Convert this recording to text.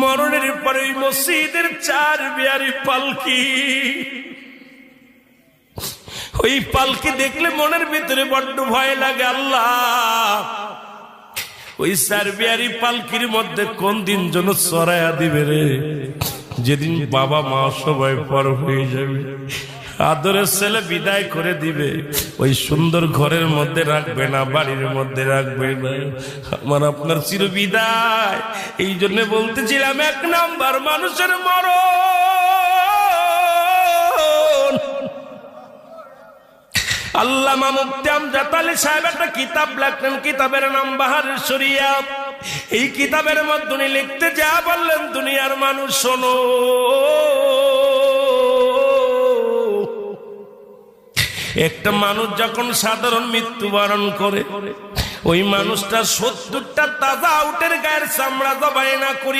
মরণের পরে ওই মসজিদের 4 বিয়ারি পালকি, ওই পালকি দেখলে মনের ভিতরে বড্ড ভয় লাগে। আল্লাহ, ওই 4 বিয়ারি পালকির মধ্যে কোন দিন যেন চড়াইয়া দিবে রে, যেদিন বাবা মা সবাই পর হয়ে যাবে, আদরের ছেলে বিদায় করে দিবে, ওই সুন্দর ঘরের মধ্যে রাখবে না, বাড়ির মধ্যে রাখবে না, আমার আপনার চির বিদায়। এই জন্য বলতেছিলাম 1 নাম্বার মানুষের মরণ। আল্লামা মুফতি আমজাদ আলী সাহেব একটা কিতাব লেখলেন, কিতাবের নাম বাহারুস শরিয়া। এই কিতাবের মধ্যে উনি লিখতে যা বললেন, দুনিয়ার মানুষ শোনো, একটা মানুষ যখন সাধারণ মৃত্যুবরণ করে, ওই মানুষটা 70টা তাজা উটের গায়ের চামড়া জবাই না করি